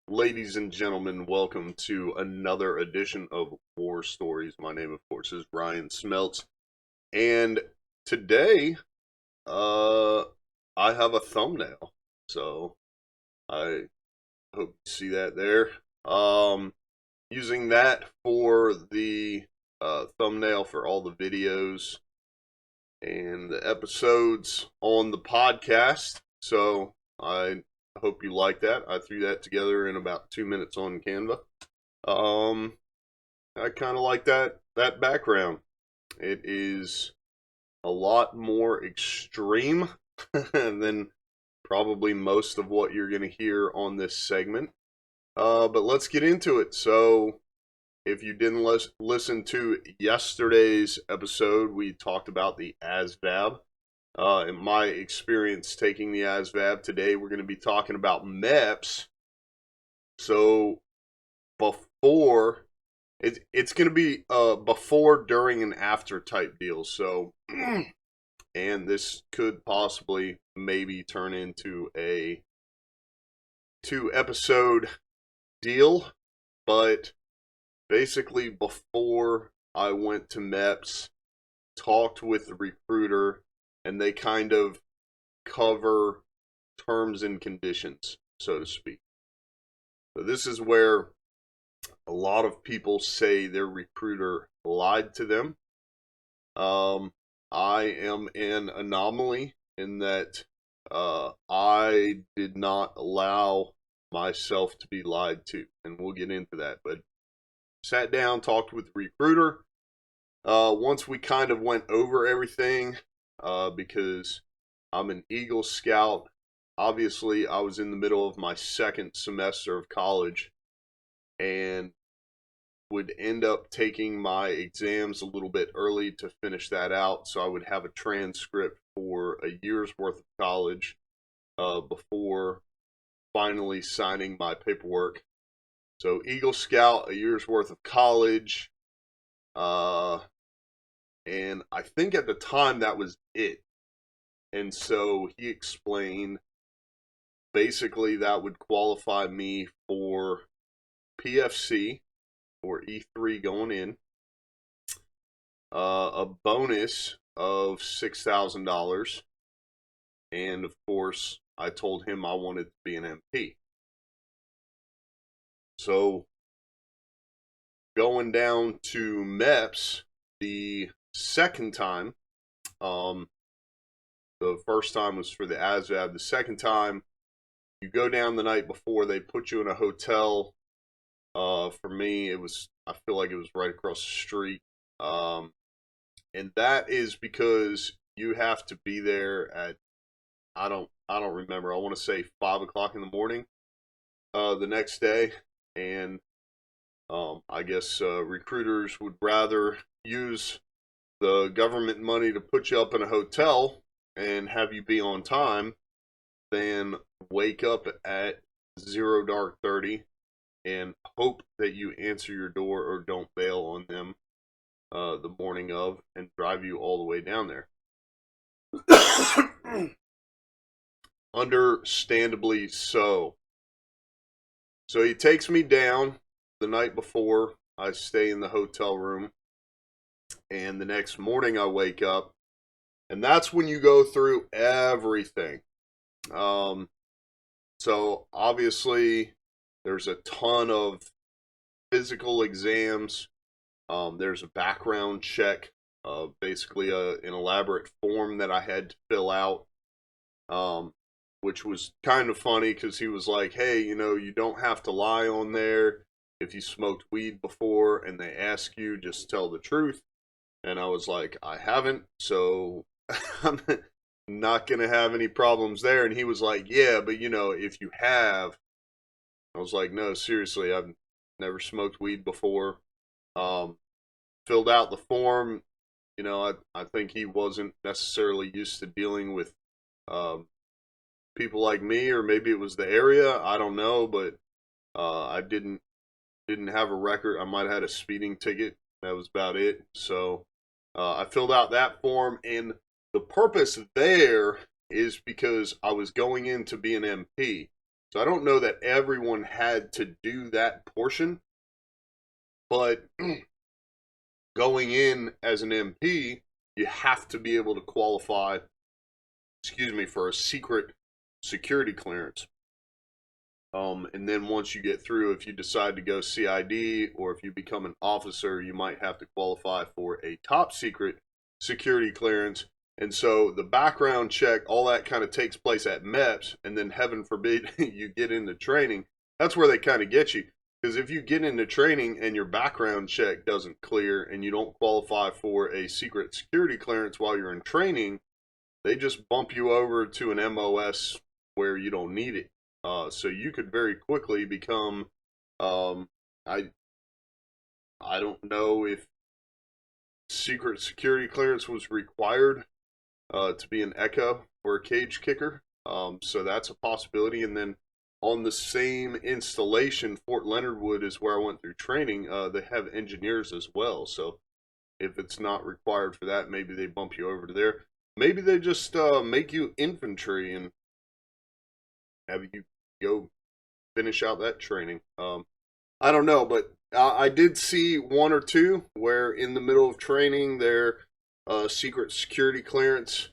Ladies and gentlemen, welcome to another edition of War Stories. My name, of course, is Ryan Smeltz, and today, uh, I have a thumbnail. So I hope you see that there. Using that for the thumbnail for all the videos and the episodes on the podcast. So I hope you like that. I threw that together in about 2 minutes on Canva. Um, I kind of like that background. It is a lot more extreme than probably most of what you're going to hear on this segment. But let's get into it. So, if you didn't listen to yesterday's episode, we talked about the ASVAB. In my experience taking the ASVAB, today we're going to be talking about MEPS. So, before it's going to be before, during, and after type deals. So, and this could possibly maybe turn into a 2 episode deal, but basically before I went to MEPS, talked with the recruiter, and they kind of cover terms and conditions, so to speak. So this is where a lot of people say their recruiter lied to them. I am an anomaly in that I did not allow myself to be lied to, and we'll get into that. But sat down, talked with the recruiter. Once we kind of went over everything, because I'm an Eagle Scout. Obviously, I was in the middle of my second semester of college and would end up taking my exams a little bit early to finish that out, so I would have a transcript for a year's worth of college before finally signing my paperwork. So Eagle Scout, a year's worth of college, and I think at the time that was it. And so he explained basically that would qualify me for PFC or E3 going in, a bonus of $6,000, and of course I told him I wanted to be an MP. So going down to MEPS the second time, the first time was for the ASVAB. The second time, you go down the night before. They put you in a hotel. For me, I feel like it was right across the street. And that is because you have to be there at, I don't remember. I want to say 5 o'clock in the morning, the next day. And I guess recruiters would rather use the government money to put you up in a hotel and have you be on time than wake up at 0 dark 30 and hope that you answer your door or don't bail on them the morning of and drive you all the way down there. Understandably so. So he takes me down the night before. I stay in the hotel room, and the next morning I wake up, and that's when you go through everything. So obviously there's a ton of physical exams. There's a background check, basically an elaborate form that I had to fill out, which was kind of funny because he was like, hey, you don't have to lie on there. If you smoked weed before and they ask you, just tell the truth. And I was like, I haven't, so I'm not going to have any problems there. And he was like, yeah, but if you have. I was like, no, seriously, I've never smoked weed before. Filled out the form. I think he wasn't necessarily used to dealing with people like me, or maybe it was the area. I don't know, but I didn't have a record. I might have had a speeding ticket. That was about it. So I filled out that form, and the purpose there is because I was going in to be an MP. So I don't know that everyone had to do that portion, but going in as an MP, you have to be able to qualify, for a secret security clearance. And then once you get through, if you decide to go CID or if you become an officer, you might have to qualify for a top secret security clearance. And so the background check, all that kind of takes place at MEPS, and then heaven forbid you get into training. That's where they kind of get you. Because if you get into training and your background check doesn't clear and you don't qualify for a secret security clearance while you're in training, they just bump you over to an MOS where you don't need it. So you could very quickly become, I don't know if secret security clearance was required to be an echo or a cage kicker. So that's a possibility. And then on the same installation, Fort Leonard Wood is where I went through training. They have engineers as well. So if it's not required for that, maybe they bump you over to there. Maybe they just make you infantry and have you go finish out that training. I don't know, but I did see one or two where in the middle of training their secret security clearance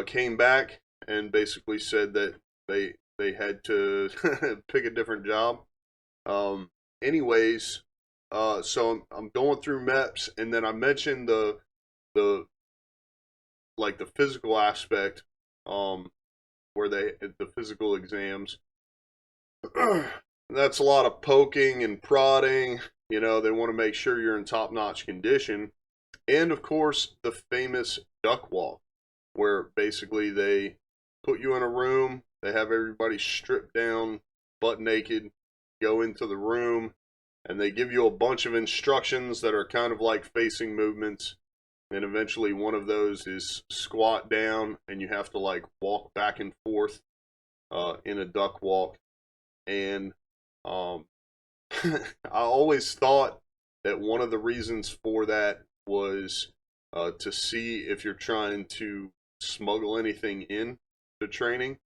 came back and basically said that they had to pick a different job. Anyways, so I'm going through MEPS, and then I mentioned the like the physical aspect, where the physical exams. That's a lot of poking and prodding. You know, they want to make sure you're in top-notch condition. And of course, the famous duck walk, where basically they put you in a room, they have everybody stripped down, butt naked, go into the room, and they give you a bunch of instructions that are kind of like facing movements. And eventually one of those is squat down, and you have to like walk back and forth in a duck walk. And I always thought that one of the reasons for that was to see if you're trying to smuggle anything in to training.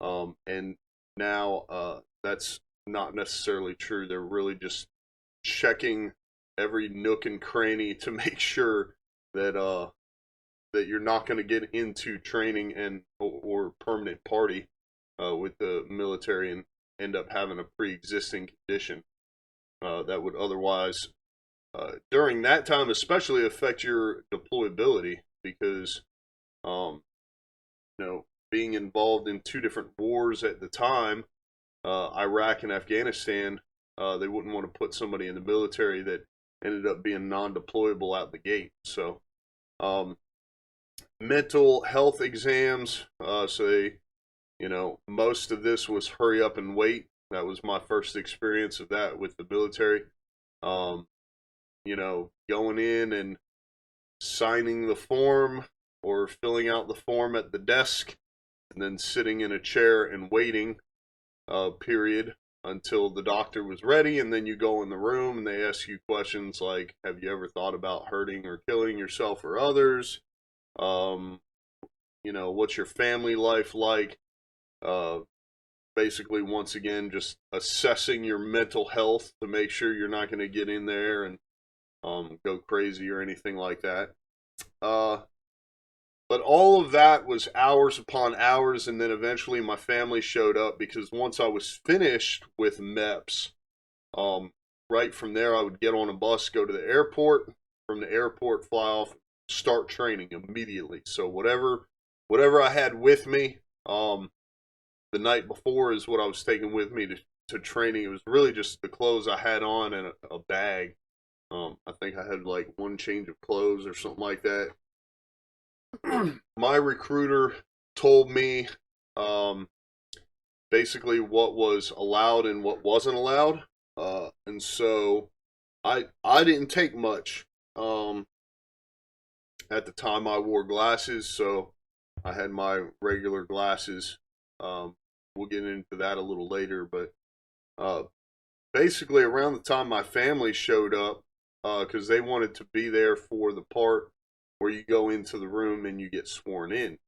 And now that's not necessarily true. They're really just checking every nook and cranny to make sure that that you're not going to get into training and or permanent party with the military and end up having a pre-existing condition that would otherwise, during that time especially, affect your deployability, because you know, being involved in two different wars at the time, Iraq and Afghanistan, they wouldn't want to put somebody in the military that ended up being non-deployable out the gate. So mental health exams, so they, you know, most of this was hurry up and wait. That was my first experience of that with the military. You know, going in and signing the form or filling out the form at the desk and then sitting in a chair and waiting, period, until the doctor was ready. And then you go in the room and they ask you questions like, have you ever thought about hurting or killing yourself or others? You know, what's your family life like? Basically, once again, just assessing your mental health to make sure you're not going to get in there and go crazy or anything like that. But all of that was hours upon hours, and then eventually my family showed up, because once I was finished with MEPS, right from there I would get on a bus, go to the airport, from the airport fly off, start training immediately. So whatever I had with me the night before is what I was taking with me to training. It was really just the clothes I had on and a bag. I think I had like one change of clothes or something like that. My recruiter told me basically what was allowed and what wasn't allowed, and so I didn't take much. At the time, I wore glasses, so I had my regular glasses. We'll get into that a little later, but basically around the time my family showed up, because they wanted to be there for the part where you go into the room and you get sworn in.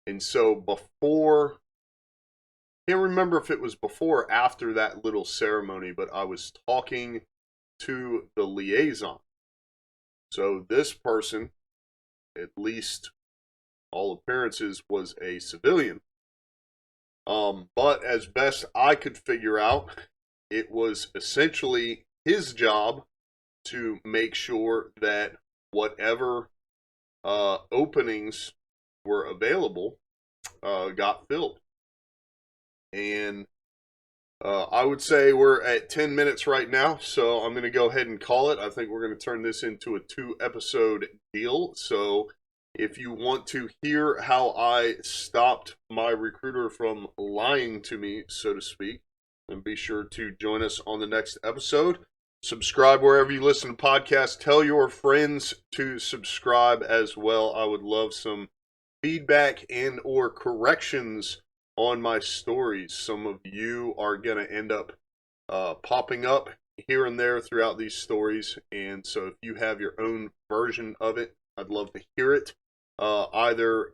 And so before can't remember if it was before or after that little ceremony, but I was talking to the liaison. So this person, at least all appearances, was a civilian. But as best I could figure out, it was essentially his job to make sure that whatever openings were available got filled. And I would say we're at 10 minutes right now, so I'm going to go ahead and call it. I think we're going to turn this into a 2-episode deal. So if you want to hear how I stopped my recruiter from lying to me, so to speak, then be sure to join us on the next episode. Subscribe wherever you listen to podcasts. Tell your friends to subscribe as well. I would love some feedback and or corrections on my stories. Some of you are going to end up popping up here and there throughout these stories, and so if you have your own version of it, I'd love to hear it. Either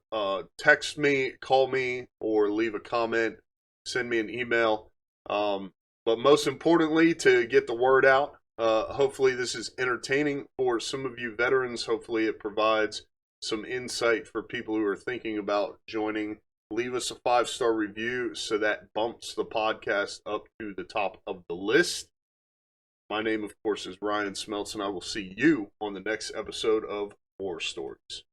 text me, call me, or leave a comment, send me an email. But most importantly, to get the word out, hopefully this is entertaining for some of you veterans. Hopefully it provides some insight for people who are thinking about joining. Leave us a 5-star review so that bumps the podcast up to the top of the list. My name, of course, is Ryan Smeltz, and I will see you on the next episode of War Stories.